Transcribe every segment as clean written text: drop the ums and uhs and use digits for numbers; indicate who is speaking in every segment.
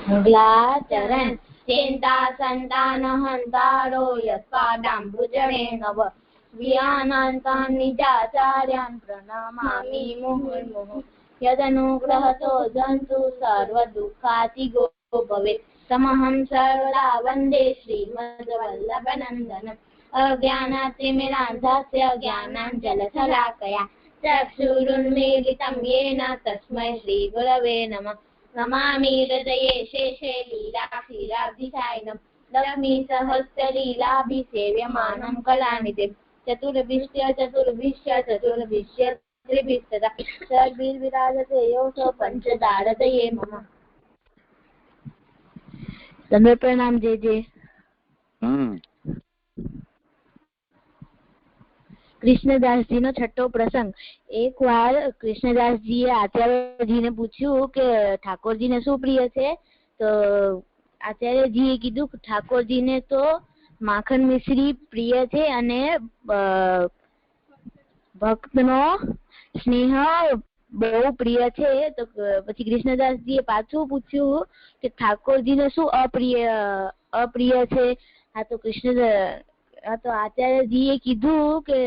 Speaker 1: मुगलाचरण चिंता संतान हंतारो यस्पादाम्बुजने नव वियानान्तां निजाचार्यान् प्रणमामि मुहुर्मुहुः यदनुग्रहतो जन्तु सर्वदुःखातिगो भवेत् तमहं सर्वदा वन्दे श्रीमद्वल्लभनन्दनम् अज्ञानातिमिरान्धस्य ज्ञानाञ्जनशलाकया चक्षुरुन्मीलितं येन तस्मै श्रीगुरवे नमः नमामि हृदये शेषे लीलाक्षीराब्धिसायिनं लक्ष्मीसहस्रलीलाभिसेव्यमानं कलानिधिं चतुर्भिश्च त्रिभिस्तदा षड्भिर्विराजते योऽसौ पञ्चदारतये मम તમને પ્રણામ જય જય કૃષ્ણદાસજીનો છઠ્ઠો પ્રસંગ. એક વાર કૃષ્ણદાસજીએ આચાર્યજીને પૂછ્યું કે ઠાકોરજીને શું પ્રિય છે, તો આચાર્યજીએ કીધું કે ઠાકોરજીને તો માખણ મિશ્રી પ્રિય છે અને ભક્તનો સ્નેહ બહુ પ્રિય છે. તો પછી કૃષ્ણદાસજીએ પાછું પૂછ્યું કે ઠાકોરજીને શું અપ્રિય છે. તો આચાર્યજીએ કીધું કે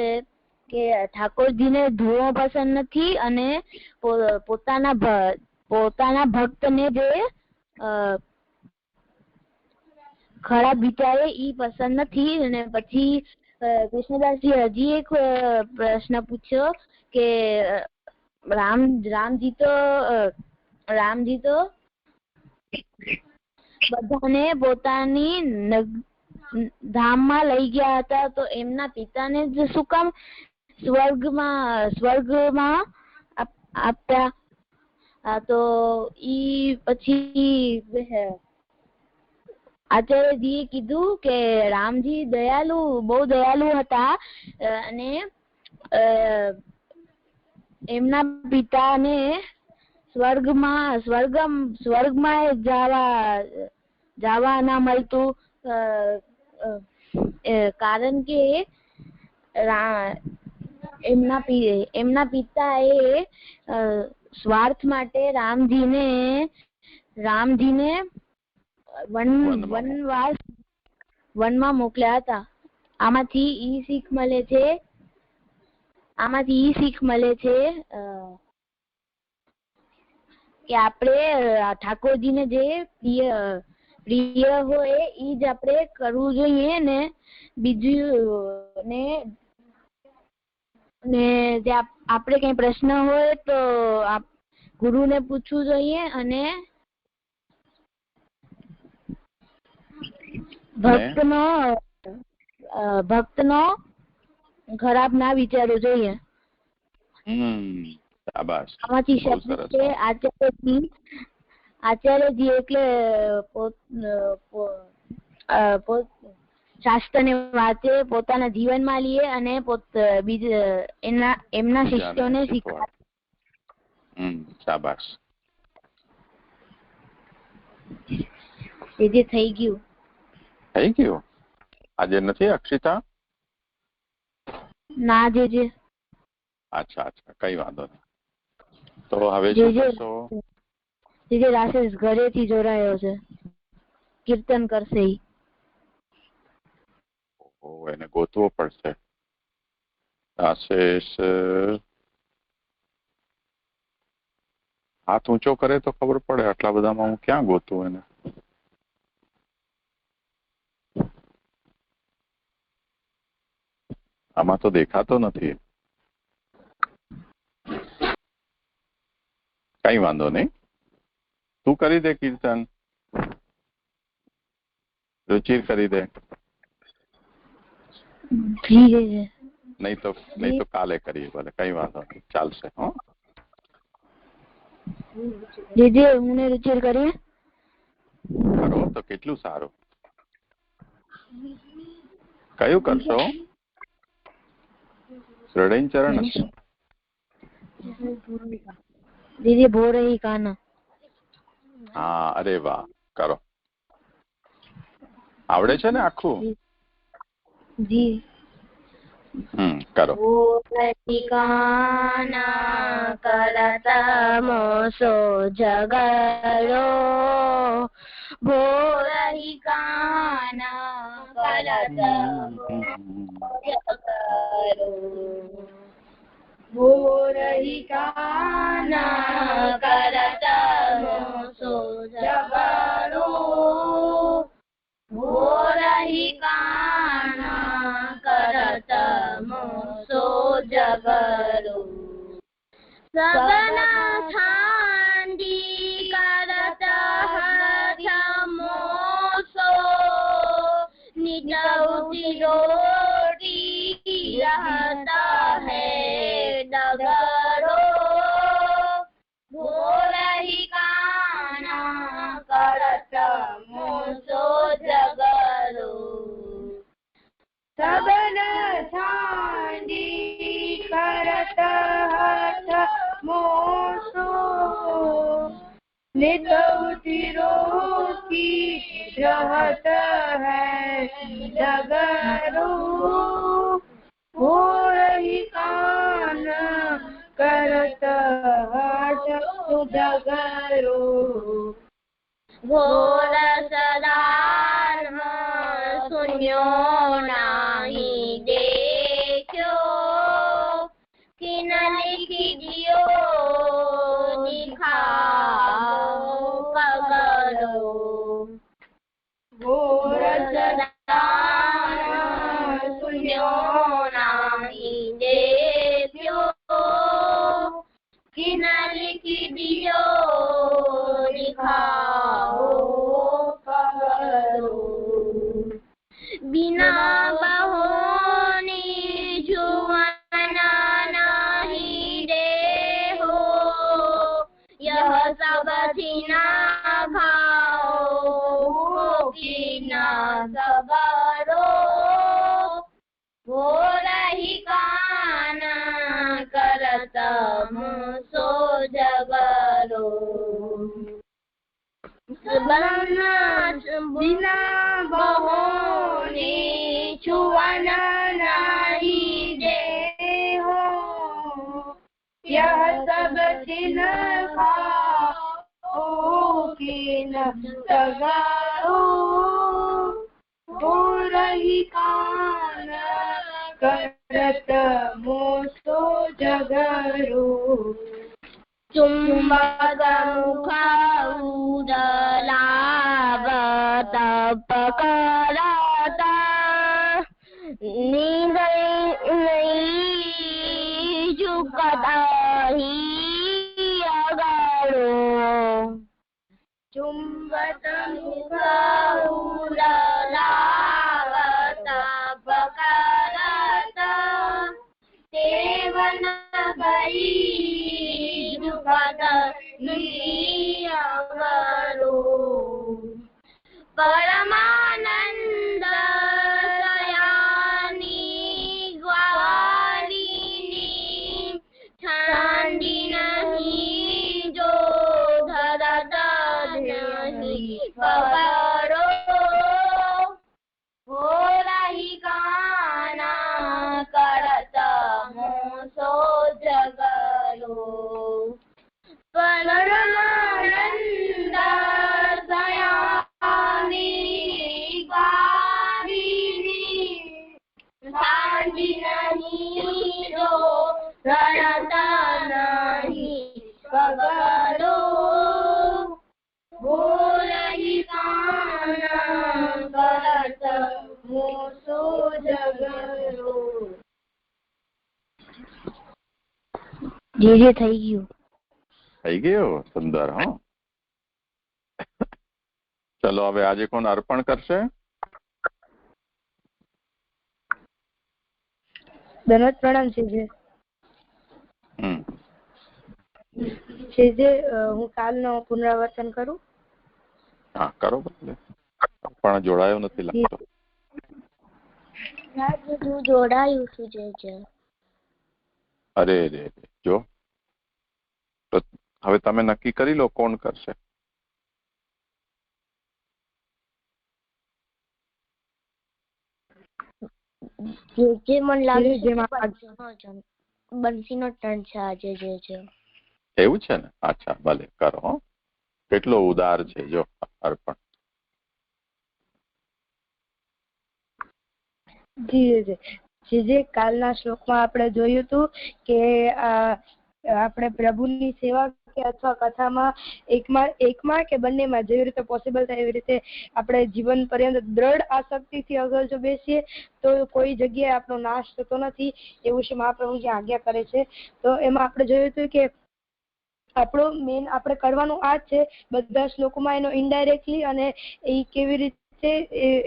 Speaker 1: ઠાકોરજીને ધૂળો પસંદ નથી અને પોતાના ભક્તને જે ખરાબ વિચારે ઈ પસંદ નથી. અને પછી કૃષ્ણદાસજી હજી એક પ્રશ્ન પૂછ્યો કે રામજી તો બધાને પોતાની ધામમાં લઈ ગયા હતા, તો એમના પિતાને જ શું કામ સ્વર્ગમાં આપ્યા. તો ઈ પછી આચાર્યજીએ કીધું કે રામજી બહુ દયાલુ હતા અને એમના પિતાને સ્વર્ગમાં જવા ના મળતું, કારણ કે એમના પિતા એ સ્વાર્થ માટે રામજીને વનમાં મોકલ્યા હતા. આમાંથી ઈ શીખ મળે છે કે આપણે ઠાકોરજીને જે પ્રિય હોય ઈ જ આપણે કરવું જોઈએ ને બીજું ને જે આપણે કઈ પ્રશ્ન હોય તો ગુરુને પૂછવું જોઈએ અને ભક્તનો ખરાબ ના વિચારવું જોઈએ. આમાંથી શબ્દ છે આચાર્યજી એટલે શાસ્ત્ર ને વાંચે, પોતાના જીવનમાં લે અને એમના શિષ્યોને શીખવાડે.
Speaker 2: શાબાશ.
Speaker 1: એ જે થઈ ગયું
Speaker 2: આજે નથી અક્ષિતા?
Speaker 1: ના જે
Speaker 2: અચ્છા કઈ વાંધો નહીં. તો હવે શું કરશો?
Speaker 1: જે રાશેષ ઘરેથી જોડાયો છે, કીર્તન કરશે.
Speaker 2: એને ગોતવો પડશે. રાશેષ હાથ ઊંચો કરે તો ખબર પડે. આટલા બધામાં હું ક્યાં ગોતું એને? આમાં તો દેખાતો નથી. કઈ વાંધો નહીં, તું કરી દે કીર્તન. રુચિર કરી દે. નહીં તો કાલે કરીએ ભલે, કઈ વાંધો નહીં, ચાલશે.
Speaker 1: હું રુચિર કરીએ
Speaker 2: કરો તો કેટલું સારું. કયું કરશો? શ્રેણીન ચરણ
Speaker 1: દીદી ભો રહી કાના.
Speaker 2: હા, અરે વાહ, કરો. આવડે છે ને આખું?
Speaker 1: જી.
Speaker 2: કરો.
Speaker 1: કાના કર કરત મોસો જગરો ભોરહી કાન કરત જગરો ભોરહી કાન કરત મોસો જગરો ભોરહી કાન કરત મોસો જગરો સગના છાંડી કરત હઠ મોસો નિતૌતી રોટી रहता है डगरो भोरही काना करत मोसो जगरो सगन छांदी करत हठ मोसो नितौती रोटी रहत है डगरो भोरही कान करत हठ जगरो घोर सदार्म सुन्यो नाही देख्यो किन लिखी दियो दिखाओ कगरो घोर सदार्म सुन्यो नाही देख्यो किन लिखी दियो दिखाओ कगरो बिना बहोनी जुआना नहीं देहो यह सब थीना भाओ कीना सगरो भोरही कान करत मोसो जगरो बिना बहोनी छुअन नहीं देहो यह सब छिन खाओ कीन सगरो भोरही कान करत मोसो जगरो चुंबक मुख उदलावत पकड़त नींद नहीं झुकत ही अगरो चुंबक मुख उदलावत पकड़त सेवन भई झुकत नहीं अगरो परमानंद सयानी ग्वालिनी छांदी नहीं जो धरत नहीं पकड़ो भोरही काना करत मोसो जगरो परमानंद सयानी ग्वालिनी छांदी नहीं जो धरत नहीं पकड़ो भोरही काना करत मोसो जगरो જે થઈ ગયું
Speaker 2: સુંદર. હા, ચલો હવે આજે કોણ અર્પણ કરશે?
Speaker 1: દનોત પ્રણામ છે જે હું કાલનો પુનરાવર્તન કરું.
Speaker 2: હા કરો, પણ જોડાયો નથી લાગતો.
Speaker 1: હું જોડાયું છું જે
Speaker 2: અરે રે જો તો હવે તમે નક્કી કરી લો કોણ કરશે.
Speaker 1: જે મને લાગે છે બંસીનો ટર્ન છે આજે. જે
Speaker 2: એવું છે ને? અચ્છા, ભલે કરો. હો, કેટલો ઉદાર છે જો અર્પણ.
Speaker 3: જી જે કાલના શ્લોકમાં આપણે જોયું હતું કે આપણે પ્રભુની સેવા કે અથવા કથામાં એકમાં કે બંનેમાં જેવી રીતે પોસિબલ થાય એવી રીતે આપણે જીવન પર્યંત દ્રઢ આસક્તિથી અગર જો બેસીએ તો કોઈ જગ્યાએ આપણો નાશ થતો નથી, એવું શ્રી મહાપ્રભુજી આજ્ઞા કરે છે. તો એમાં આપણે જોયું હતું કે આપણો મેન આપણે કરવાનું આ જ છે. બધા શ્લોકોમાં એનો ઇનડાયરેક્ટલી અને એ કેવી રીતે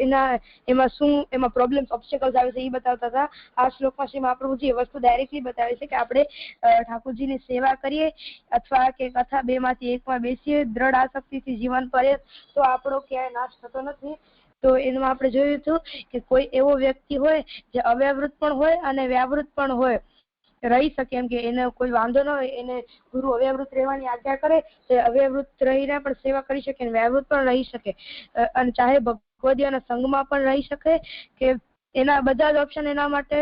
Speaker 3: એમાં પ્રોબ્લેમ્સ ઓબ્સ્ટેકલ્સ આવે છે એ બતાવતા હતા. આ શ્લોકમાં શ્રી મહાપ્રભુજી એ વસ્તુ ડાયરેક્ટલી બતાવે છે કે આપણે ઠાકોરજીની સેવા કરીએ અથવા કે કથા બે માંથી એકમાં બેસીએ દ્રઢ આસક્તિથી જીવન પર્યંત તો આપણો ક્યાંય નાશ થતો નથી. તો એમાં આપણે જોયું હતું કે કોઈ એવો વ્યક્તિ હોય જે અવ્યાવૃત પણ હોય અને વ્યાવૃત પણ હોય, રહી શકે, એમ કે એને કોઈ વાંધો ન હોય, એને ગુરુ અવ્યાવૃત રહેવાની આજ્ઞા કરે તો અવ્યાવૃત રહીને પણ સેવા કરી શકે, વ્યાવૃત પણ રહી શકે, અને ચાહે ભગવદીયાના સંઘમાં પણ રહી શકે કે એના બધા જ ઓપ્શન એના માટે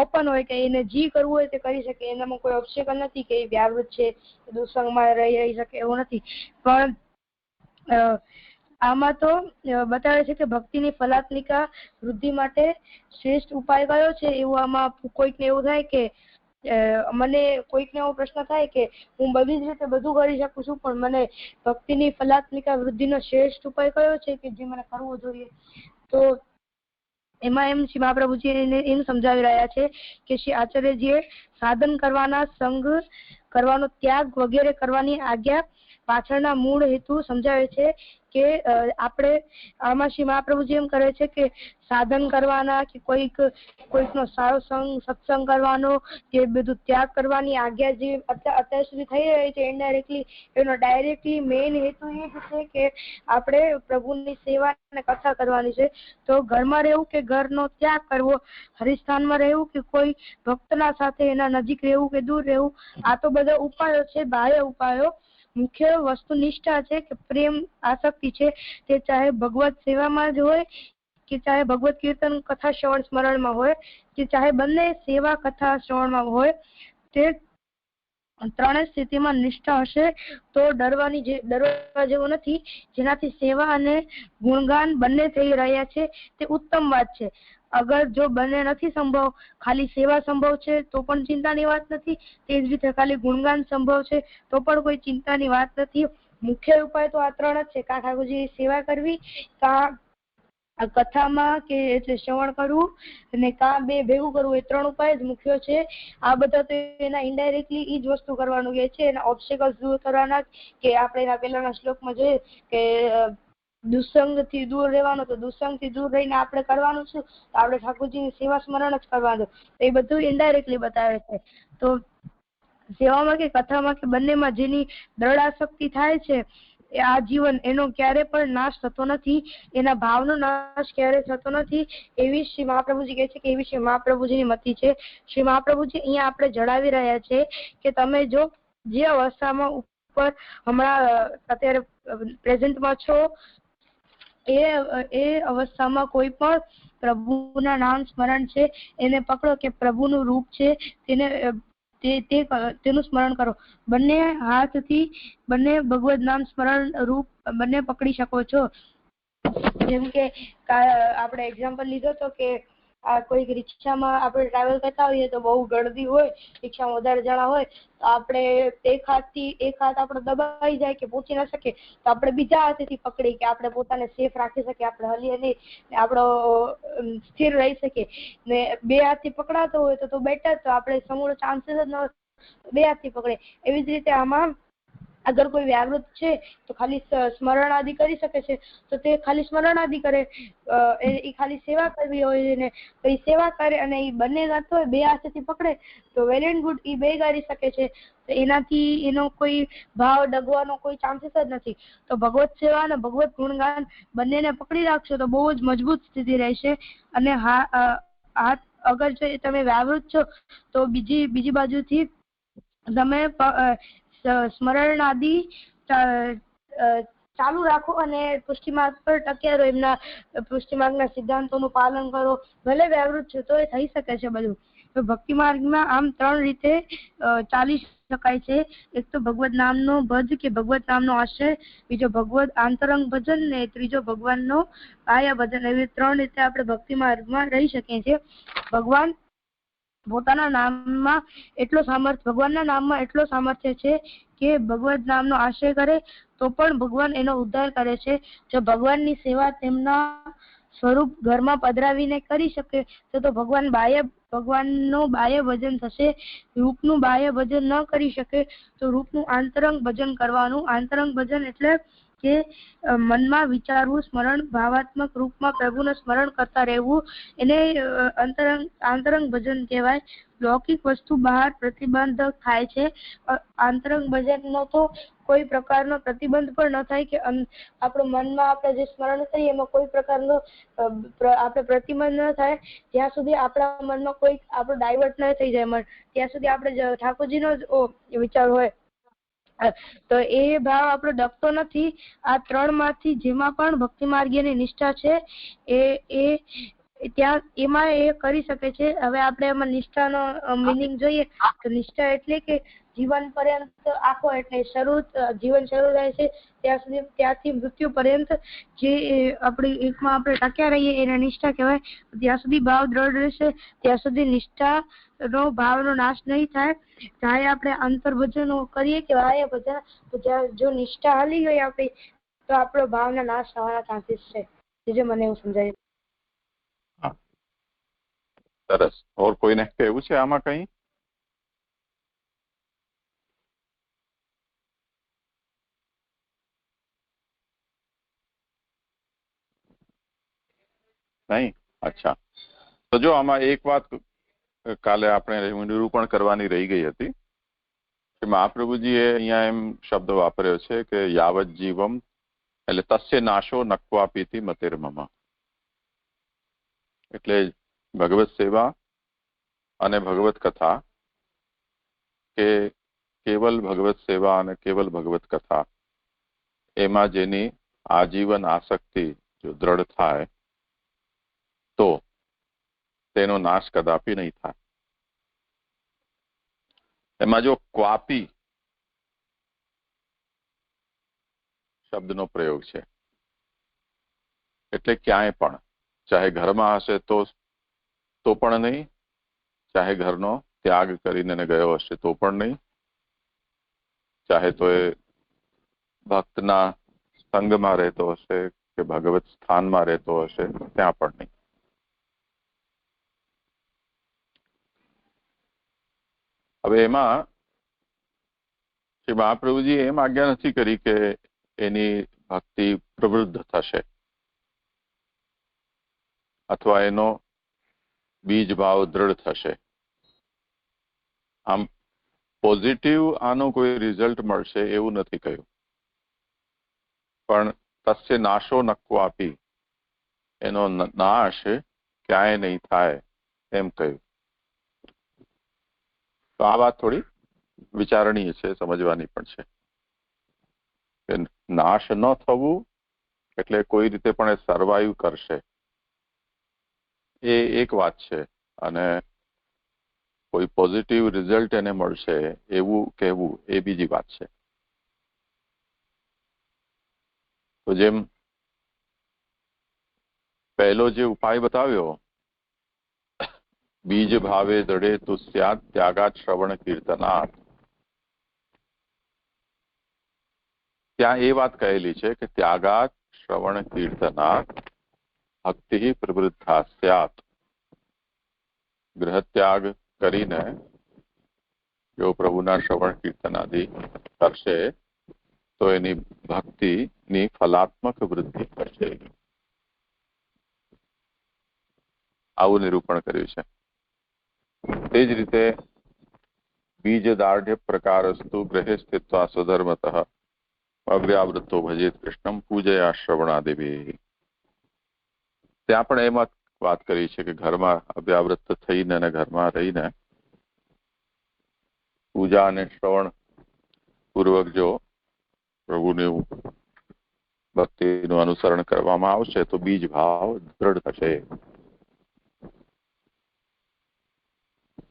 Speaker 3: ઓપન હોય કે એને જી કરવું હોય તે કરી શકે. એનામાં કોઈ ઓબ્સ્ટેકલ નથી કે એ વ્યાવૃત છે દુસંગમાં રહી શકે, એવું નથી. પણ આમાં તો બતાવે છે કે ભક્તિની ફલાત્મિકા વૃદ્ધિ માટે શ્રેષ્ઠ ઉપાય કયો છે. એવું આમાં કોઈકને એવું થાય કે મને કોઈકને એવો પ્રશ્ન થાય કે હું બધી જ રીતે બધું કરી શકું છું પણ મને ભક્તિની ફલાત્મિકા વૃદ્ધિનો શ્રેષ્ઠ ઉપાય કયો છે કે જે મને કરવો જોઈએ. તો એમાં એમ શ્રી મહાપ્રભુજી એમ સમજાવી રહ્યા છે કે શ્રી આચાર્યજીએ સાધન કરવાના, સંઘ કરવાનો, ત્યાગ વગેરે કરવાની આજ્ઞા પાછળના મૂળ હેતુ સમજાવે છે કે આપણે આમાં શ્રી મહાપ્રભુજી એમ કરે છે કે સાધન કરવાના કે કોઈકનો સારો સત્સંગ કરવાનો કે બધું ત્યાગ કરવાની આજ્ઞા જે અત્યાર સુધી થઈ રહી છે ઇનડાયરેક્ટલી, એનો ડાયરેક્ટલી મેઇન હેતુ એ જ છે કે આપણે પ્રભુની સેવા અને કથા કરવાની છે. તો ઘરમાં રહેવું કે ઘરનો ત્યાગ કરવો, હરિસ્થાનમાં રહેવું કે કોઈ ભક્તના સાથે એના નજીક રહેવું કે દૂર રહેવું, આ તો બધા ઉપાયો છે, બાહ્ય ઉપાયો. મુખ્ય વસ્તુ નિષ્ઠા છે કે પ્રેમ આસક્તિ છે, તે ચાહે ભગવત સેવામાં જ હોય કે ચાહે ભગવત કીર્તન કથા શ્રવણ સ્મરણમાં હોય કે ચાહે બંને સેવા કથા શ્રવણમાં હોય, તે ત્રણેય સ્થિતિમાં નિષ્ઠા હશે તો ડરવા જેવું નથી. જેનાથી સેવા અને ગુણગાન બંને થઈ રહ્યા છે તે ઉત્તમ વાત છે. અગર જો બંને નથી સંભવ, ખાલી સેવા સંભવ છે તો પણ ચિંતાની વાત નથી. તે જ રીતે ખાલી ગુણગાન સંભવ છે તો પણ કોઈ ચિંતાની વાત નથી. મુખ્ય ઉપાય તો આ ત્રણ જ છે, કાં ઠાકોરજીની સેવા કરવી, કાં કથામાં કે એટલે શ્રવણ કરવું અને કાં બે ભેગું કરવું. એ ત્રણ ઉપાય જ મુખ્ય છે. આ બધા તો એના ઇનડાયરેક્ટલી ઈ જ વસ્તુ કરવાનું કહે છે, એના ઓબ્સ્ટેકલ્સ દૂર કરવાના કે આપણે એના પહેલાના શ્લોકમાં જોઈએ કે દુસંગ થી દૂર રહેવાનું, તો દુસંગ થી દૂર રહીને આપણે કરવાનું શું, તો આપણે ઠાકોરજીની સેવા સ્મરણ જ કરવાનું. એ બધું ઇનડાયરેક્ટલી બતાવે છે. તો સેવામાં કે કથામાં કે બંનેમાં જેની દ્રઢ આસક્તિ થાય છે આ જીવન એનો ક્યારે પણ નાશ થતો નથી, એના ભાવનો નાશ ક્યારે થતો નથી, એવી શ્રી મહાપ્રભુજી કહે છે કે એવી શ્રી મહાપ્રભુજીની મતિ છે. શ્રી મહાપ્રભુજી અહીંયા આપણે જણાવી રહ્યા છે કે તમે જો જે અવસ્થામાં ઉપર હમણાં અત્યારે પ્રેઝન્ટમાં છો એ અવસ્થામાં કોઈ પણ પ્રભુના નામ સ્મરણ છે એને પકડો કે પ્રભુનું રૂપ છે તેનું સ્મરણ કરો. બંને હાથથી બંને ભગવદ નામ સ્મરણ રૂપ બંને પકડી શકો છો. જેમ કે આપણે એક્ઝામ્પલ લીધો તો કે કોઈક રિક્ષામાં આપણે ટ્રાવેલ કરતા હોઈએ તો બહુ ગળદી હોય, રિક્ષામાં વધારે જણા હોય તો આપણે એક હાથ આપણો દબાઈ જાય કે પહોંચી ના શકીએ તો આપણે બીજા હાથેથી પકડી કે આપણે પોતાને સેફ રાખી શકીએ, આપણે હલીએ નહીં, આપણો સ્થિર રહી શકીએ. ને બે હાથથી પકડાતો હોય તો બેટર, તો આપણે સમૂળ ચાન્સીસ જ ન બે હાથથી પકડે. એવી જ રીતે આમાં અગર કોઈ વ્યાવૃત છે તો ખાલી સ્મરણ આદિ કરી શકે છે તો તે ખાલી સ્મરણ આદિ કરે, એ ખાલી સેવા કરવી હોય ને તો એ સેવા કરે, અને એ બંને ગાતો હોય બે હાથેથી પકડે તો વેલ એન્ડ ગુડ, એ બે ગાડી શકે છે. એનાથી એનો કોઈ ભાવ ડગવાનો કોઈ ચાન્સીસ જ નથી. તો ભગવત સેવા અને ભગવત ગુણગાન બંનેને પકડી રાખશો તો બહુ જ મજબૂત સ્થિતિ રહેશે. અને હાથ અગર જો તમે વ્યાવૃત છો તો બીજી બાજુથી તમે સ્મરણ આદિ ચાલુ રાખો અને પુષ્ટિમાર્ગ પર ટક્યા રહો, એમના પુષ્ટિમાર્ગના સિદ્ધાંતોનું પાલન કરો. ભલે વ્યાવૃત છે તો એ થઈ શકે છે બધું. તો ભક્તિ માર્ગમાં આમ 3 રીતે ચાલી શકાય છે. એક તો ભગવત નામનો ભજ કે ભગવત નામનો આશ્રય, બીજો ભગવત આંતરંગ ભજન ને ત્રીજો ભગવાનનો આયા ભજન. એવી 3 રીતે આપણે ભક્તિ માર્ગમાં રહી શકીએ છીએ. ભગવાનના નામમાં એટલો સામર્થ્ય છે કે ભગવત નામનો આશ્રય કરે તો પણ ભગવાન એનો ઉદ્ધાર કરે છે. જો ભગવાનની સેવા તેમના સ્વરૂપ ઘરમાં પધરાવીને કરી શકે તો ભગવાનનું બાહ્ય ભજન થશે. રૂપનું બાહ્ય ભજન ન કરી શકે તો રૂપનું આંતરંગ ભજન કરવાનું. આંતરંગ ભજન એટલે કે મનમાં વિચારવું, સ્મરણ, ભાવાત્મક રૂપમાં પ્રભુને સ્મરણ કરતા રહેવું, એને આંતરંગ ભજન કહેવાય. લૌકિક વસ્તુ બહાર પ્રતિબંધ થાય છે. આંતરંગ ભજનનો તો કોઈ પ્રકારનો પ્રતિબંધ પણ ન થાય કે આપણું મનમાં આપણે જે સ્મરણ કરીએ એમાં કોઈ પ્રકારનો આપણે પ્રતિબંધ ન થાય. જ્યાં સુધી આપણા મનમાં કોઈ આપણું ડાયવર્ટ ન થઈ જાય મન, ત્યાં સુધી આપણે ઠાકોરજીનો જ વિચાર હોય. તો એ ભાવ આપણો ડગતો નથી. આ 3 માંથી જેમાં પણ ભક્તિ માર્ગીયની નિષ્ઠા છે એમાં એ કરી શકે છે. હવે આપણે એમાં નિષ્ઠાનો મિનિંગ જોઈએ તો નિષ્ઠા એટલે કે જીવન પર્યંત આખો, એટલે જીવન શરૂ થાય છે ત્યાં સુધી, ત્યાંથી મૃત્યુ પર્યંત જે આપણી એકમાં આપણે ટક્યા રહીએ એને નિષ્ઠા કહેવાય. જ્યાં સુધી ભાવ દ્રઢ રહેશે ત્યાં સુધી નિષ્ઠાનો ભાવનો નાશ નહીં થાય. ચાહે આપણે અંતર્ભજનો કરીએ કે બાહ્ય ભજન, તો જો નિષ્ઠા હાલી ગઈ આપણી તો આપણો ભાવના નાશ થવાના ચાન્સીસ છે. જે મને એવું સમજાય.
Speaker 2: સરસ. ઓર કોઈને કહેવું છે આમાં કઈ? નહીં? અચ્છા, તો જો આમાં એક વાત કાલે આપણે નિરૂપણ કરવાની રહી ગઈ હતી કે મહાપ્રભુજીએ અહીંયા એમ શબ્દ વાપર્યો છે કે યાવત જીવમ, એટલે તસ્ય નાશો નક્વાપીતિ મતિર્મમ. એટલે ભગવત સેવા અને ભગવત કથા કે કેવલ ભગવત સેવા અને કેવલ ભગવત કથા એમાં જેની આજીવન આસક્તિ જો દ્રઢ થાય તો તેનો નાશ કદાપી નહીં થાય. એમાં જો ક્વાપી શબ્દનો પ્રયોગ છે એટલે ક્યાંય પણ, ચાહે ઘરમાં હશે તો પણ નહીં, ચાહે ઘરનો ત્યાગ કરીને ગયો હશે તો પણ નહીં, ચાહે તો એ ભક્તના સંગમાં રહેતો હશે કે ભગવત સ્થાનમાં રહેતો હશે ત્યાં પણ નહીં. હવે એમાં શ્રી મહાપ્રભુજી એમ આજ્ઞા નથી કરી કે એની ભક્તિ પ્રવૃદ્ધ થશે અથવા એનો બીજ ભાવ દ્રઢ થશે. આમ પોઝિટિવ આનો કોઈ રિઝલ્ટ મળશે એવું નથી કહ્યું, પણ તસ્ય નાશો નક્કો આપી, એનો નાશ ક્યાંય નહીં થાય એમ કહ્યું. તો આ વાત થોડી વિચારણીય છે, સમજવાની પણ છે કે નાશ ન થવું એટલે કોઈ રીતે પણ એ સર્વાઈવ કરશે એ એક વાત છે, અને કોઈ પોઝિટિવ રિઝલ્ટ એને મળશે એવું કહેવું એ બીજી વાત છે. તો જેમ પહેલો જે ઉપાય બતાવ્યો, બીજ ભાવે દડે તો સ્યાત ત્યાગાત શ્રવણ કીર્તનાત, ત્યાં એ વાત કહેલી છે કે ત્યાગાત શ્રવણ કીર્તનાત ભક્તિ પ્રવૃદ્ધા સ્યાત. ગ્રહ ત્યાગ કરીને જો પ્રભુના શ્રવણ કીર્તન આદિ કરશે તો એની ભક્તિની ફલાત્મક વૃદ્ધિ કરશે. આવું નિરૂપણ કર્યું છે. તે જ રીતે બીજ દાઢ્ય પ્રકારસ્તુ ગ્રહે સ્થિત્વા સ્વધર્મતઃ અવ્યાવૃત્તો ભજેત કૃષ્ણમ પૂજયા શ્રવણાદેવી. ત્યાં પણ એમાં વાત કરી છે કે ઘરમાં અવ્યાવૃત્ત થઈને અને ઘરમાં રહીને પૂજા અને શ્રવણ પૂર્વક જો પ્રભુનું ભક્તિનું અનુસરણ કરવામાં આવશે તો બીજ ભાવ દ્રઢ થશે.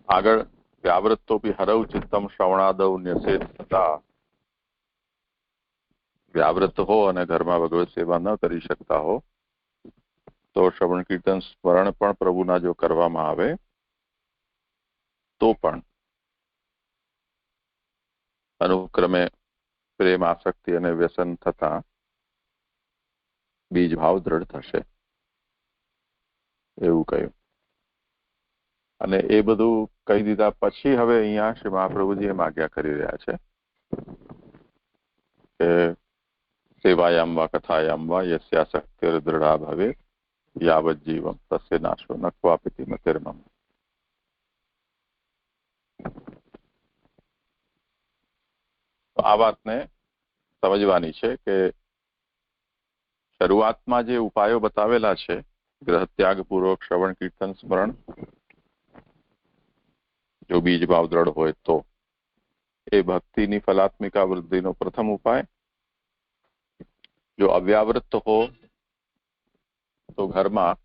Speaker 2: આગળ વ્યાવૃત્તોપી હરૌ ચિત્તમ શ્રવણાદૌ ન્યસેત થતા, વ્યાવૃત્ત હો અને ઘરમાં ભગવત સેવા ન કરી શકતા હો તો શ્રવણ કીર્તન સ્મરણ પણ પ્રભુના જો કરવામાં આવે તો પણ અનુક્રમે પ્રેમ, આસક્તિ અને વ્યસન થતા બીજ ભાવ દ્રઢ થશે એવું કહ્યું. અને એ બધું કહી દીધા પછી હવે અહીંયા શ્રી મહાપ્રભુજી એમ આજ્ઞા કરી રહ્યા છે કે સેવાયામ વા કથાયામ વા યસ્યાસક્તિર દૃઢા ભવે યાવત જીવમ તસ્ય નાશો ન ક્વાપિતિ મતિર્મમ. આ વાતને સમજવાની છે કે શરૂઆતમાં જે ઉપાયો બતાવેલા છે, ગ્રહત્યાગ પૂર્વક શ્રવણ કીર્તન સ્મરણ, જો બીજ ભાવ દ્રઢ હોય તો એ ભક્તિની ફલાત્મિકા વૃદ્ધિનો પ્રથમ ઉપાય. જો અવ્યાવૃત્ત હો તો ઘરમાં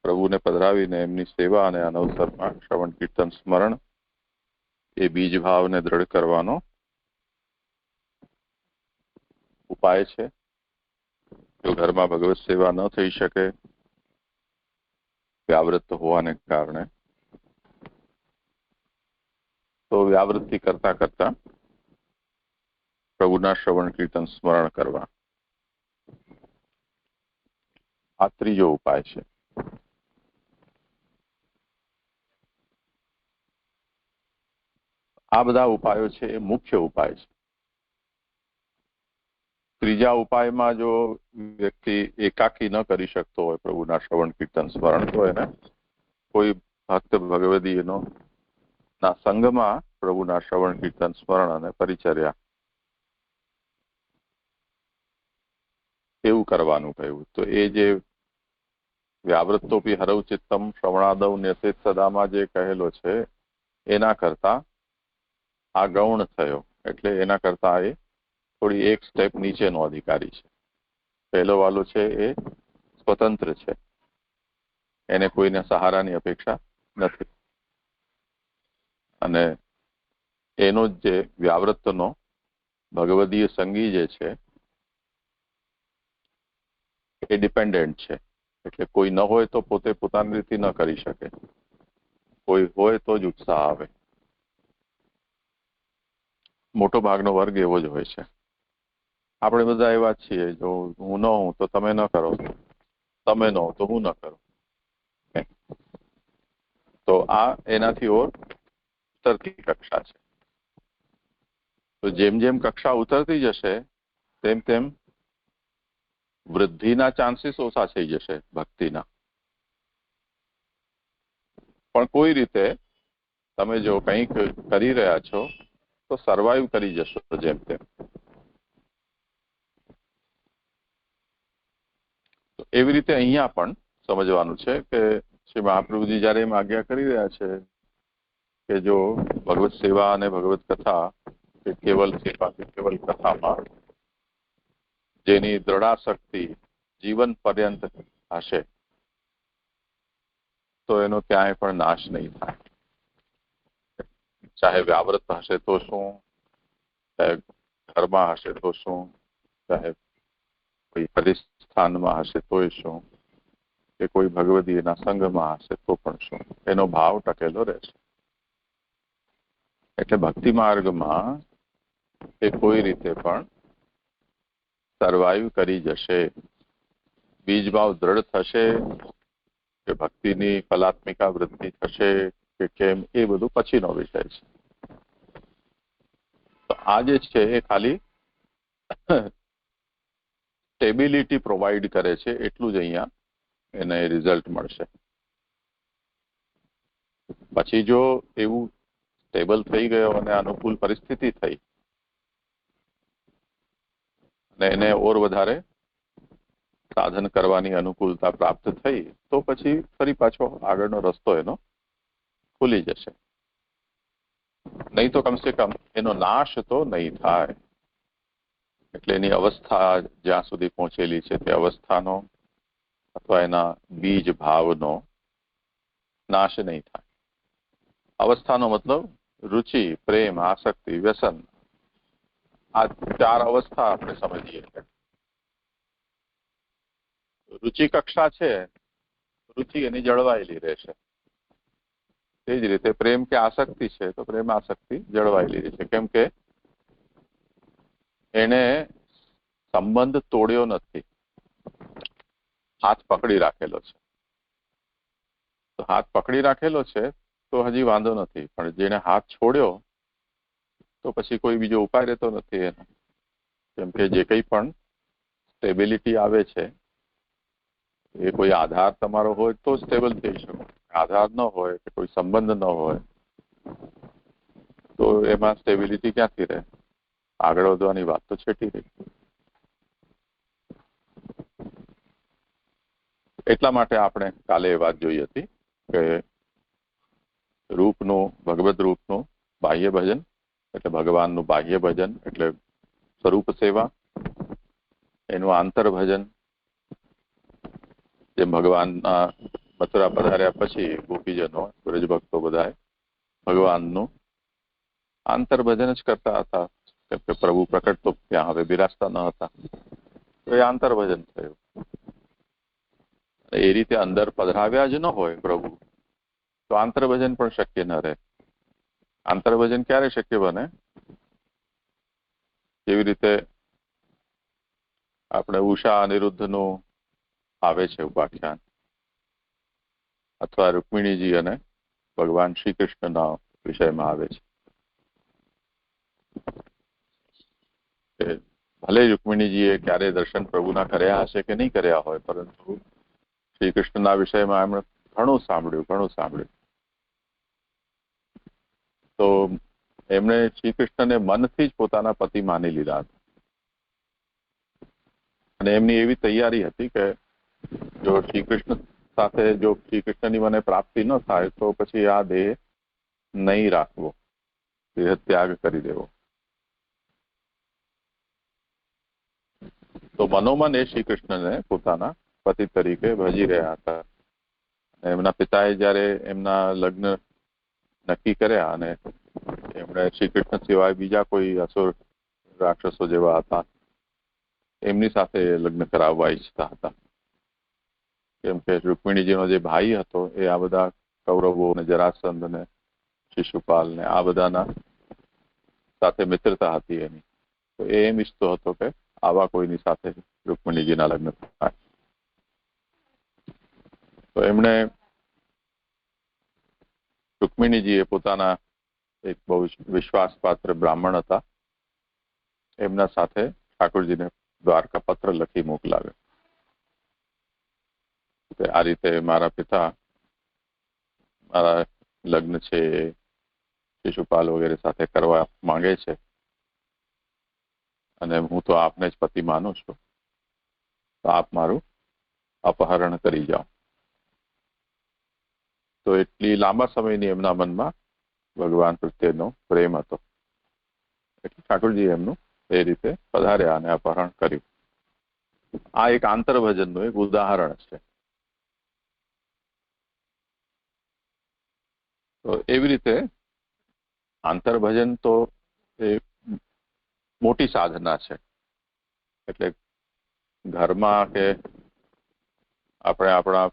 Speaker 2: પ્રભુને પધરાવીને એમની સેવા અને અનવસરમાં શ્રવણ કીર્તન સ્મરણ એ બીજ ભાવને દ્રઢ કરવાનો ઉપાય છે. જો ઘરમાં ભગવત સેવા ન થઈ શકે વ્યાવૃત્ત હોવાને કારણે, તો વ્યાવૃત્તિ કરતા કરતા પ્રભુના શ્રવણ કીર્તન સ્મરણ કરવા, આ ત્રીજો ઉપાય છે. આ બધા ઉપાયો છે એ મુખ્ય ઉપાય છે. ત્રીજા ઉપાયમાં જો વ્યક્તિ એકાકી ન કરી શકતો હોય પ્રભુના શ્રવણ કીર્તન સ્મરણ, તો એને કોઈ ભક્ત ભગવદીયનો ના સંગમાં પ્રભુના શ્રવણ કીર્તન સ્મરણ અને પરિચર્યા એવું કરવાનું કહ્યું. તો એ જે વ્યાવૃત્તોપી હરૌ ચિત્તમ શ્રવણાદૌ ન્યસેત સદામાં જે કહેલો છે એના કરતા આ ગૌણ થયો, એટલે એના કરતા એ થોડી એક સ્ટેપ નીચેનો અધિકારી છે. પહેલો વાલો છે એ સ્વતંત્ર છે, એને કોઈને સહારાની અપેક્ષા નથી, અને એનો જે વ્યાવૃત્તનો ભગવદીય સંગી જે છે એ ડિપેન્ડન્ટ છે. એટલે કોઈ ન હોય તો પોતે પોતાની રીતે ન કરી શકે, કોઈ હોય તો જ ઉત્સાહ આવે. મોટો ભાગનો વર્ગ એવો જ હોય છે. આપણે બધા એવા જ છીએ, જો હું ન હોઉં તો તમે ન કરો, તમે ન હો તો હું ન કરું. તો આ એનાથી ઓર ઉતરતી કક્ષા છે. તો જેમ જેમ કક્ષા ઉતરતી જશે તેમ તેમ વૃદ્ધિના ચાન્સીસ ઓછા થઈ જશે ભક્તિના. પણ કોઈ રીતે તમે જો કંઈક કરી રહ્યા છો તો સર્વાઈવ કરી જશો જેમ તેમ. એવી રીતે અહીંયા પણ સમજવાનું છે કે શ્રી મહાપ્રભુજી જયારે એમ આજ્ઞા કરી રહ્યા છે કે જો ભગવત સેવા અને ભગવત કથા કે કેવલ સેવા કે કેવલ કથામાં જેની દ્રઢાશક્તિ જીવન પર્યંત હશે તો એનો ક્યાંય પણ નાશ નહીં થાય. ચાહે વ્યાવૃત્ત હશે તો શું, ચાહે ઘરમાં હશે તો શું, ચાહે કોઈ પરિસ્થાનમાં હશે તોય શું, કે કોઈ ભગવદીયના સંઘમાં હશે તો પણ શું, એનો ભાવ ટકેલો રહેશે. એટલે ભક્તિ માર્ગમાં એ કોઈ રીતે પણ સર્વાઈવ કરી જશે. બીજ ભાવ દ્રઢ થશે કે ભક્તિની કલાત્મિકા વૃદ્ધિ થશે કે કેમ, એ બધું પછીનો વિષય છે. તો આ જે છે એ ખાલી સ્ટેબિલિટી પ્રોવાઈડ કરે છે, એટલું જ અહીંયા એને રિઝલ્ટ મળશે. પછી જો એવું સ્ટેબલ થઈ ગયો અને અનુકૂળ પરિસ્થિતિ થઈ અને એને ઓર વધારે સાધન કરવાની અનુકૂળતા પ્રાપ્ત થઈ તો પછી ફરી પાછો આગળનો રસ્તો એનો ખુલી જશે. નહીં તો કમસે કમ એનો નાશ તો નહીં થાય. એટલે એની અવસ્થા જ્યાં સુધી પહોંચેલી છે તે અવસ્થાનો અથવા એના બીજ ભાવનો નાશ નહીં થાય. અવસ્થાનો મતલબ રુચિ, પ્રેમ, આસક્તિ, વ્યસન, આ 4 અવસ્થા આપણે સમજીએ. રુચિ કક્ષા છે, રુચિ એની જળવાયેલી રહેશે. તે જ રીતે પ્રેમ કે આસક્તિ છે તો પ્રેમ આસક્તિ જળવાયેલી રહેશે, કેમ કે એને સંબંધ તોડ્યો નથી, હાથ પકડી રાખેલો છે. તો હાથ પકડી રાખેલો છે તો હજી વાંધો નથી, પણ જેને હાથ છોડ્યો તો પછી કોઈ બીજો ઉપાય રહેતો નથી એનો. કેમ કે જે કંઈ પણ સ્ટેબિલિટી આવે છે એ કોઈ આધાર તમારો હોય તો સ્ટેબલ થઈ શકો. આધાર ન હોય કે કોઈ સંબંધ ન હોય તો એમાં સ્ટેબિલિટી ક્યાંથી રહે? આગળ વધવાની વાત તો છેટી રહી. એટલા માટે આપણે કાલે એ વાત જોઈ હતી કે રૂપનું, ભગવદ રૂપનું બાહ્ય ભજન એટલે ભગવાનનું બાહ્ય ભજન એટલે સ્વરૂપ સેવા, એનું આંતર ભજન જે ભગવાનના મથુરા પધાર્યા પછી ગોપીજનો, બ્રજ ભક્તો બધાએ ભગવાનનું આંતર ભજન જ કરતા હતા, કેમ કે પ્રભુ પ્રકટ તો ત્યાં હવે બિરાજતા ન હતા. તો એ આંતર ભજન થયું. એ રીતે અંદર પધરાવ્યા જ ન હોય પ્રભુ તો આંતર ભજન પણ શક્ય ન રહે. આંતર ભજન ક્યારે શક્ય બને? જેવી રીતે આપણે ઉષા અનિરુદ્ધનું આવે છે ઉપાખ્યાન, અથવા રૂકમિણીજી અને ભગવાન શ્રી કૃષ્ણના વિષયમાં આવે છે. ભલે રૂકમિણીજીએ ક્યારે દર્શન પ્રભુના કર્યા હશે કે નહીં કર્યા હોય, પરંતુ શ્રી કૃષ્ણના વિષયમાં એમણે ઘણું સાંભળ્યું. તો એમણે શ્રી કૃષ્ણને મનથી જ પોતાના પતિ માની લીધા હતા. અને એમની એવી તૈયારી હતી કે જો શ્રી કૃષ્ણની મને પ્રાપ્તિ ન થાય તો પછી આ દેહ નહીં રાખવો, દેહ ત્યાગ કરી દેવો. તો મનોમન એ શ્રી કૃષ્ણને પોતાના પતિ તરીકે ભજી રહ્યા હતા. એમના પિતાએ જયારે એમના લગ્ન નક્કી કર્યા અને એમણે શ્રી કૃષ્ણ સિવાય બીજા કોઈ અસુર રાક્ષસો જેવા હતા એમની સાથે લગ્ન કરાવવા ઈચ્છતા હતા. કેમ કે રૂકમિણીજીનો જે ભાઈ હતો એ આ બધા કૌરવો ને જરાસંધ ને શિશુપાલ ને આ બધાના સાથે મિત્રતા હતી એની. તો એ એમ ઈચ્છતો હતો કે આવા કોઈની સાથે રૂકમિણીજીના લગ્ન થાય. તો એમણે રૂકમિણીજીએ પોતાના એક બહુ વિશ્વાસપાત્ર બ્રાહ્મણ હતા એમના સાથે ઠાકોરજીને દ્વારકા પત્ર લખી મોકલાવ્યો. આ રીતે મારા પિતા મારા લગ્ન છે શિશુપાલ વગેરે સાથે કરવા માંગે છે અને હું તો આપને જ પતિ માનું છું, તો આપ મારું અપહરણ કરી જાઓ. તો એટલી લાંબા સમયની એમના મનમાં ભગવાન પ્રત્યેનો પ્રેમ હતો એટલે ઠાકોરજી એમનું એ રીતે પધાર્યા અને અપહરણ કર્યું. આ એક આંતરભજનનું એક ઉદાહરણ છે. તો એવી રીતે આંતરભજન તો એ મોટી સાધના છે. એટલે ઘરમાં કે આપણે આપણા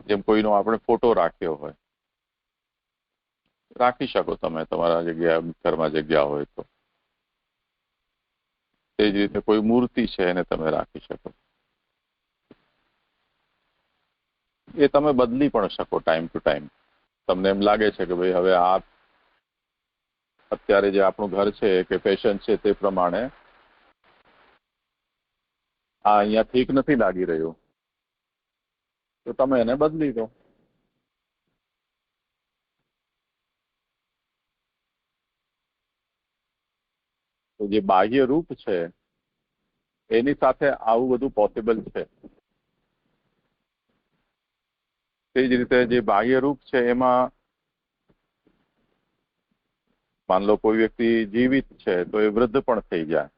Speaker 2: જેમ કોઈનો આપણે ફોટો રાખ્યો હોય, રાખી શકો તમે તમારા ઘરમાં જગ્યા હોય તો. તે જ રીતે કોઈ મૂર્તિ છે એને તમે રાખી શકો. એ તમે બદલી પણ શકો ટાઈમ ટુ ટાઈમ. તમને એમ લાગે છે કે ભાઈ હવે આ અત્યારે જે આપણું ઘર છે કે ફેશન છે તે પ્રમાણે આ અહીંયા ઠીક નથી લાગી રહ્યું, તો તમે એને બદલી દો. તો જે બાહ્ય રૂપ છે એની સાથે આવું બધું પોસિબલ છે. તે જ રીતે જે બાહ્ય રૂપ છે એમાં માન લો કોઈ વ્યક્તિ જીવિત છે તો એ વૃદ્ધ પણ થઈ જાય,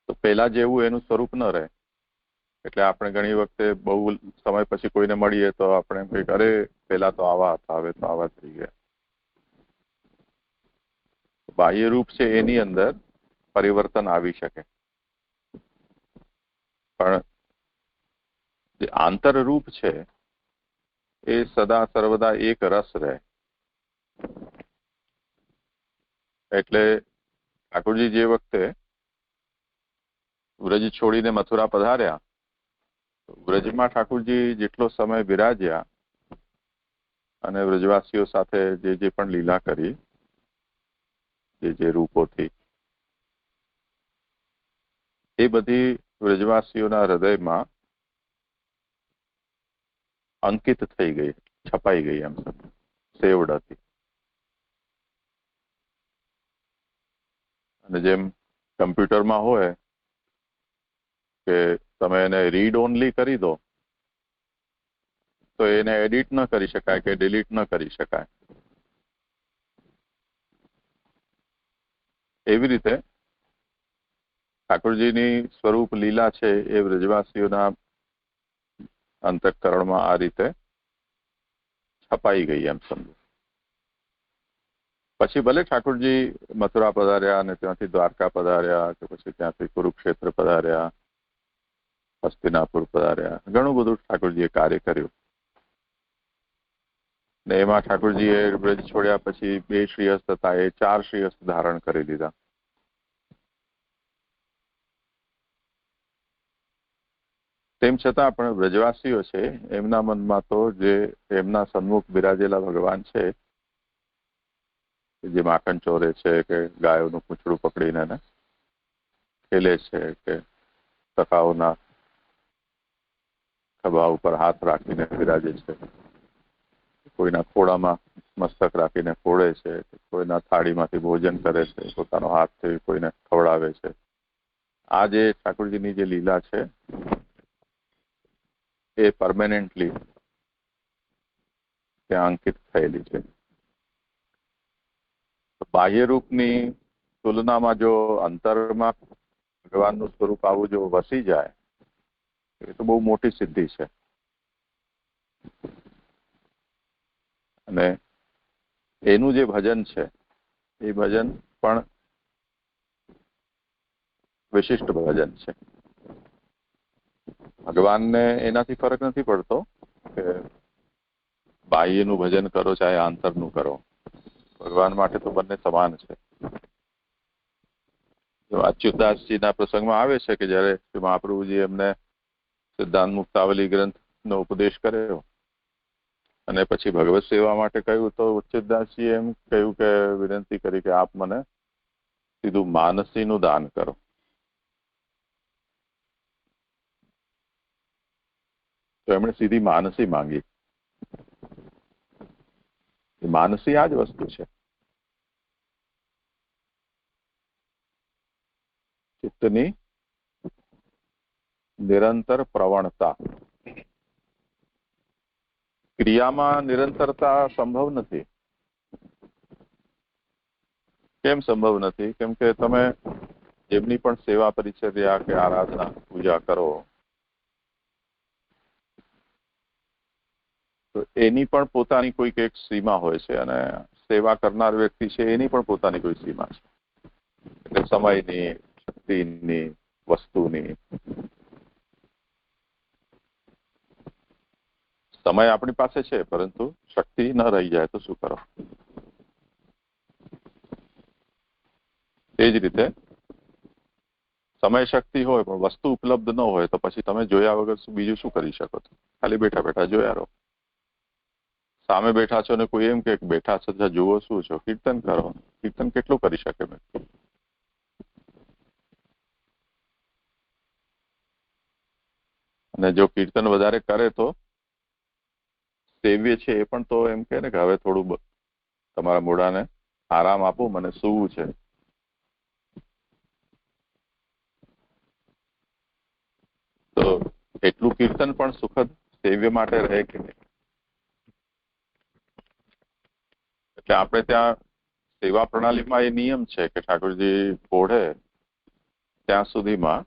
Speaker 2: તો પહેલા જેવું એનું સ્વરૂપ ન રહે. એટલે આપણે ઘણી વખતે બહુ સમય પછી કોઈને મળીએ તો આપણે એમ કહીએ અરે પેલા તો આવા હતા, હવે તો આવા થઈ ગયા. બાહ્ય રૂપ છે એની અંદર પરિવર્તન આવી શકે, પણ જે આંતર રૂપ છે એ સદા સર્વદા એક રસ રહે. એટલે ઠાકોરજી જે વખતે વ્રજ છોડીને મથુરા પધાર્યા, વ્રજમાં ઠાકોરજી જેટલો સમય બિરાજ્યા અને વ્રજવાસીઓ સાથે જે પણ લીલા કરી, જે રૂપોથી, એ બધી વ્રજવાસીઓના હૃદયમાં અંકિત થઈ ગઈ, છપાઈ ગઈ, એમ સેવડ હતી. અને જેમ કમ્પ્યુટરમાં હોય કે તમે એને રીડ ઓનલી કરી દો તો એને એડિટ ન કરી શકાય કે ડિલીટ ન કરી શકાય. એવી રીતે ઠાકોરજીની સ્વરૂપ લીલા છે એ વ્રજવાસીઓના અંતઃકરણમાં આ રીતે છપાઈ ગઈ, એમ સમજો. પછી ભલે ઠાકોરજી મથુરા પધાર્યા અને ત્યાંથી દ્વારકા પધાર્યા કે પછી ત્યાંથી કુરુક્ષેત્ર પધાર્યા, હસ્તિનાપુર પધાર્યા, ઘણું બધું ઠાકોરજીએ કાર્ય કર્યું. ને એમાં ઠાકોરજીએ વ્રજ છોડ્યા પછી 2 શ્રીહસ્ત હતા, એ 4 શ્રીહસ્ત ધારણ કરી દીધા. તેમ છતાં પણ વ્રજવાસીઓ છે એમના મનમાં તો જે એમના સન્મુખ બિરાજેલા ભગવાન છે, જે માખણ ચોરે છે કે ગાયોનું પૂંછડું પકડીને ખેલે છે કે સખાઓના ખભા ઉપર હાથ રાખીને બિરાજે છે, કોઈના ખોળામાં મસ્તક રાખીને ફોડે છે, કોઈના થાળીમાંથી ભોજન કરે છે, પોતાનો હાથથી કોઈને ખવડાવે છે. આ જે ઠાકોરજીની જે લીલા છે એ પરમેનન્ટલી ત્યાં અંકિત થયેલી છે. બાહ્ય રૂપની તુલનામાં જો અંતરમાં ભગવાનનું સ્વરૂપ આવું જો વસી જાય એ તો બહુ મોટી સિદ્ધિ છે. અને એનું જે ભજન છે એ ભજન પણ વિશિષ્ટ ભજન છે. ભગવાનને એનાથી ફરક નથી પડતો કે બાહ્યનું ભજન કરો ચાહે આંતરનું કરો, ભગવાન માટે તો બંને સમાન છે. અચ્યુતદાસજીના પ્રસંગમાં આવે છે કે જયારે શ્રી મહાપ્રભુજી એમને સિદ્ધાંત મુક્તાવલી ગ્રંથનો ઉપદેશ કર્યો અને પછી ભગવત સેવા માટે કહ્યું તો અચ્યુતદાસજીએ એમ કહ્યું કે વિનંતી કરી કે આપ મને સીધું માનસીનું દાન કરો. તો એમણે સીધી માનસી માંગી. માનસી આ જ વસ્તુ છે. ચિત્તની નિરંતર પ્રવણતા. ક્રિયામાં નિરંતરતા સંભવ નથી. કેમ સંભવ નથી? કેમ કે તમે જેમની પણ સેવા પરિચર્યા કે આરાધના પૂજા કરો તો એની પણ પોતાની કોઈક એક સીમા હોય છે અને સેવા કરનાર વ્યક્તિ છે એની પણ પોતાની કોઈ સીમા છે. એટલે સમયની, શક્તિની, વસ્તુની. સમય આપણી પાસે છે પરંતુ શક્તિ ન રહી જાય તો શું કરો? એ જ રીતે સમય શક્તિ હોય પણ વસ્તુ ઉપલબ્ધ ન હોય તો પછી તમે જોયા વગર બીજું શું કરી શકો છો? ખાલી બેઠા બેઠા જોયા રહો. સામે બેઠા છો ને કોઈ એમ કે બેઠા છો જુઓ શું છો? કીર્તન કરો. કીર્તન કેટલું કરી શકે વ્યક્તિ? અને જો કીર્તન વધારે કરે તો સેવ્ય છે એ પણ તો એમ કે ને કે હવે થોડું તમારા મોઢાને આરામ આપો, મને સૂવું છે. તો એટલું કીર્તન પણ સુખદ સેવ્ય માટે રહે કે નહીં? એટલે આપણે ત્યાં સેવા પ્રણાલીમાં એ નિયમ છે કે ઠાકોરજી પોઢે ત્યાં સુધીમાં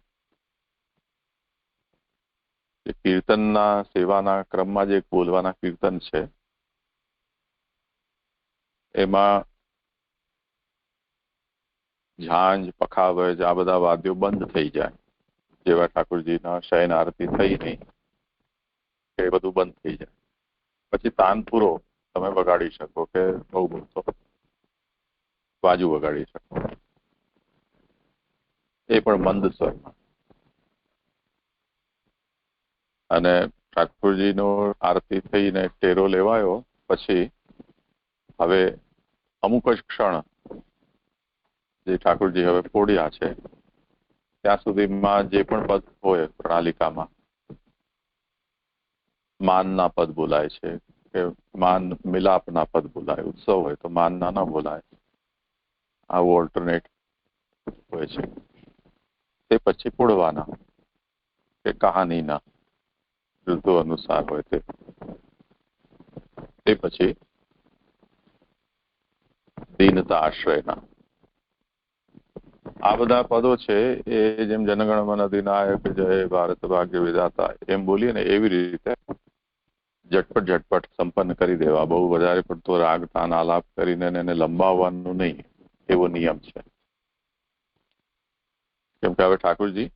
Speaker 2: એ કીર્તનના સેવાના ક્રમમાં જે બોલવાના કીર્તન છે એમાં ઝાંઝ, પખાવજ આ બધા વાદ્યો બંધ થઈ જાય. જેવા ઠાકોરજીના શયન આરતી થઈ નહીં એ બધું બંધ થઈ જાય. પછી તાનપુરો તમે વગાડી શકો કે બહુ મોટો બાજુ વગાડી શકો, એ પણ મંદ સ્વરમાં. અને ઠાકોરજીનો આરતી થઈને ટેરો લેવાયો પછી હવે અમુક જ ક્ષણ જે ઠાકોરજી હવે પોડ્યા છે ત્યાં સુધીમાં જે પણ પદ હોય પ્રણાલિકામાં, માનના પદ બોલાય છે કે માન મિલાપના પદ બોલાય, ઉત્સવ હોય તો માનના ન બોલાય, આવું ઓલ્ટરનેટ હોય છે. તે પછી પોડવાના કે કહાનીના ઋતુ અનુસાર હોય તે પછી દીનતા આશ્રયના. આ બધા પદો છે એ જેમ જનગણ મન અધિનાયક જય ભારત ભાગ્ય વિધાતા એમ બોલીએ ને એવી રીતે ઝટપટ સંપન્ન કરી દેવા. બહુ વધારે પડતો રાગ તાન આલાપ કરીને એને લંબાવવાનું નહીં, એવો નિયમ છે. કેમ કે હવે ઠાકોરજી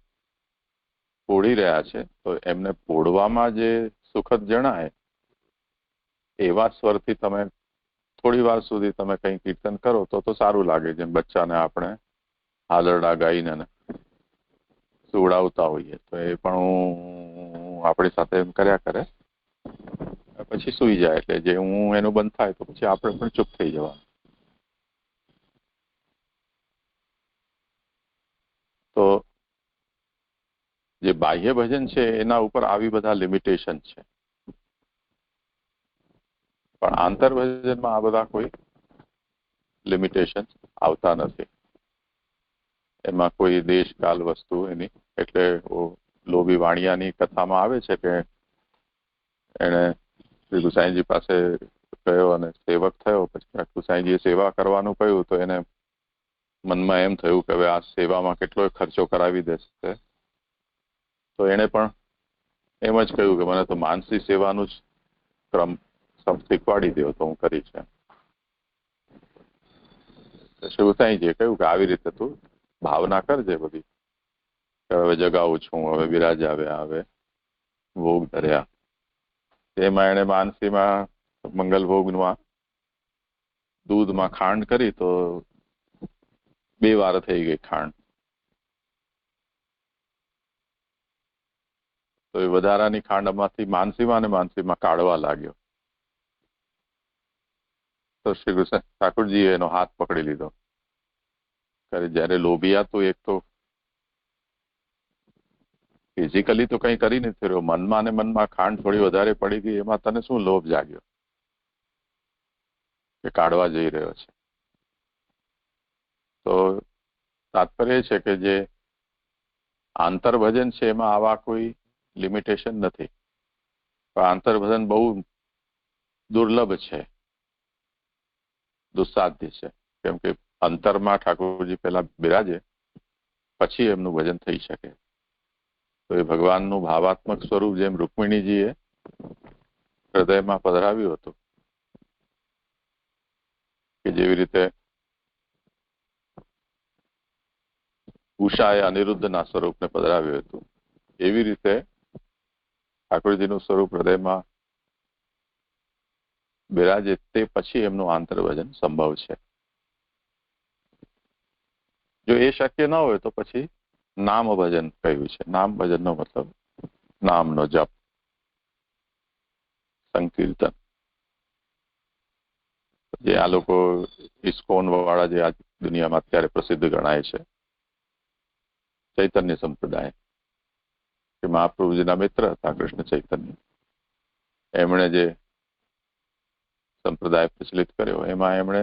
Speaker 2: પોડી રહ્યા છે તો એમને પોડવામાં જે સુખદ જણાય એવા સ્વરથી તમે થોડી વાર સુધી તમે કંઈ કીર્તન કરો તો સારું લાગે. જેમ બચ્ચાને આપણે હાલરડા ગાઈને સુવડાવતા હોઈએ તો એ પણ હું આપણી સાથે એમ કર્યા કરે, પછી સુઈ જાય. એટલે જે હું એનું બંધ થાય તો પછી આપણે પણ ચૂપ થઈ જવાનું. તો જે બાહ્ય ભજન છે એના ઉપર આવી બધા લિમિટેશન છે, પણ આંતર ભજનમાં આ બધા કોઈ લિમિટેશન આવતા નથી. એમાં કોઈ દેશકાલ વસ્તુ એની, એટલે લોભી વાણિયાની કથામાં આવે છે કે એને શ્રી ગુસાઈજી પાસે ગયો અને સેવક થયો. પછી ગુસાઈજીએ સેવા કરવાનું કહ્યું તો એને મનમાં એમ થયું કે હવે આ સેવામાં કેટલો ખર્ચો કરાવી દેશે. તો એને પણ એમ જ કહ્યું કે મને તો માનસી સેવાનું જ ક્રમ શીખવાડી દો તો હું કરીશ. શ્રી ગુસાઈજીએ કહ્યું કે આવી રીતે તું ભાવના કરજે બધી, હવે જગાવું છું, હવે વિરાજ આવ્યા, હવે ભોગ ધર્યા. તેમાં એને માનસીમાં મંગલ ભોગમાં દૂધમાં ખાંડ કરી તો 2 વાર થઈ ગઈ ખાંડ. તો એ વધારાની ખાંડ આમાંથી માનસીમાં કાઢવા લાગ્યો. તો શ્રી કૃષ્ણ ઠાકોરજીએ એનો હાથ પકડી લીધો. જયારે લોભિયા તો એક તો ફિઝિકલી તો કંઈ કરી નથી રહ્યો, મનમાં ને મનમાં ખાંડ થોડી વધારે પડી ગઈ, એમાં તને શું લોભ જાગ્યો કે કાઢવા જઈ રહ્યો છે? તો તાત્પર્ય છે કે જે આંતરભજન છે એમાં આવા કોઈ લિમિટેશન નથી. પણ આંતરભજન બહુ દુર્લભ છે, દુસ્સાધ્ય છે. કેમ કે અંતરમાં ઠાકોરજી પહેલા બિરાજે પછી એમનું ભજન થઈ શકે. તો એ ભગવાનનું ભાવાત્મક સ્વરૂપ જેમ રૂકમિણીજીએ હૃદયમાં પધરાવ્યું હતું, કે જેવી રીતે ઉષાએ અનિરુદ્ધના સ્વરૂપને પધરાવ્યું હતું, એવી રીતે ઠાકોરજીનું સ્વરૂપ હૃદયમાં બિરાજે તે પછી એમનું આંતરભજન સંભવ છે. જો એ શક્ય ન હોય તો પછી નામ ભજન કહ્યું છે. નામ ભજનનો મતલબ નામનો જપ, સંકીર્તન. જે આ લોકો ઇસ્કોન વાળા જે આ દુનિયામાં અત્યારે પ્રસિદ્ધ ગણાય છે, ચૈતન્ય સંપ્રદાય, કે મહાપ્રભુજીના મિત્ર હતા કૃષ્ણ ચૈતન્ય, એમણે જે સંપ્રદાય પ્રચલિત કર્યો એમાં એમણે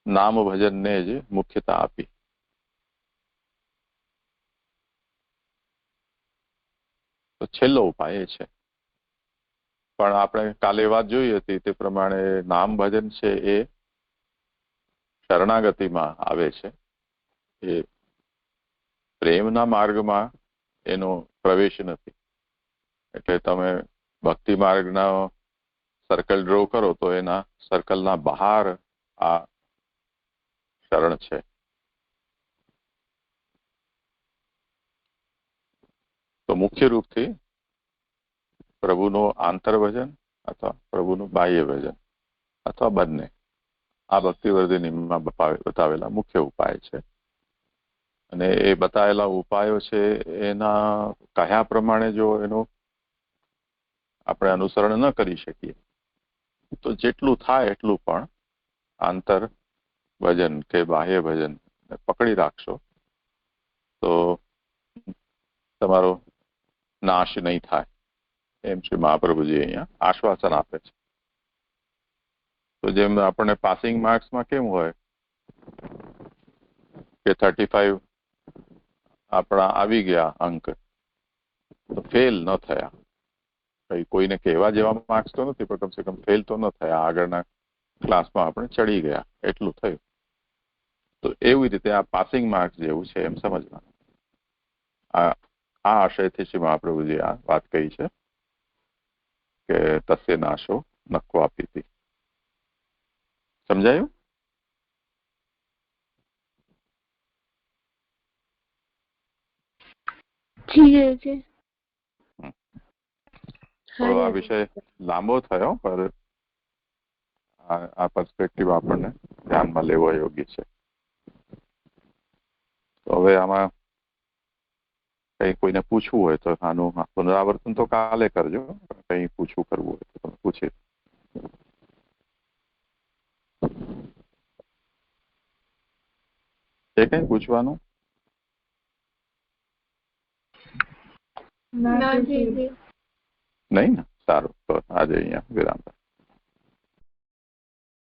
Speaker 2: નામ ભજનને જ મુખ્યતા આપી. તો છેલ્લો ઉપાય એ છે. પણ આપણે કાલે વાત જોઈ હતી તે પ્રમાણે નામ ભજન છે એ શરણાગતિમાં આવે છે. એ પ્રેમના માર્ગમાં એનો પ્રવેશ નથી. એટલે તમે ભક્તિ માર્ગના સર્કલ ડ્રો કરો તો એના સર્કલના બહાર આ શરણ છે. તો મુખ્ય રૂપથી પ્રભુનું આંતર ભજન અથવા પ્રભુનું બાહ્ય ભજન અથવા બંને આ ભક્તિવર્ધિનીમાં બતાવેલા મુખ્ય ઉપાય છે. અને એ બતાવેલા ઉપાયો છે એના કયા પ્રમાણે જો એનું આપણે અનુસરણ ન કરી શકીએ તો જેટલું થાય એટલું પણ આંતર ભજન કે બાહ્ય ભજન પકડી રાખશો તો તમારો નાશ નહીં થાય એમ શ્રી મહાપ્રભુજી અહીંયા આશ્વાસન આપે છે. તો જેમ આપણને પાસિંગ માર્ક્સમાં કેમ હોય કે 35 આપણા આવી ગયા અંક તો ફેલ ન થયા, કોઈને કહેવા જેવા માર્ક્સ તો નથી પણ કમસે કમ ફેલ તો ન થયા, આગળના ક્લાસમાં આપણે ચડી ગયા એટલું થયું. તો એવી રીતે આ પાસિંગ માર્ક્સ જેવું છે એમ સમજવાનું. આ આશયથી શ્રી મહાપ્રભુજી આ વાત કહી છે કે તસ્ય નાશો નક્કો આપીતી. સમજાયું? આ વિષય લાંબો થયો પર આ પર્સપેક્ટિવ આપણને ધ્યાનમાં લેવો યોગ્ય છે. તો હવે આમાં કઈ કોઈને પૂછવું હોય તો આનું પુનરાવર્તન તો કાલે કરજો. કઈ પૂછવું કરવું હોય તો તમે પૂછી. એ કઈ પૂછવાનું નહીં ને? સારું, તો આજે અહીંયા વિરામ.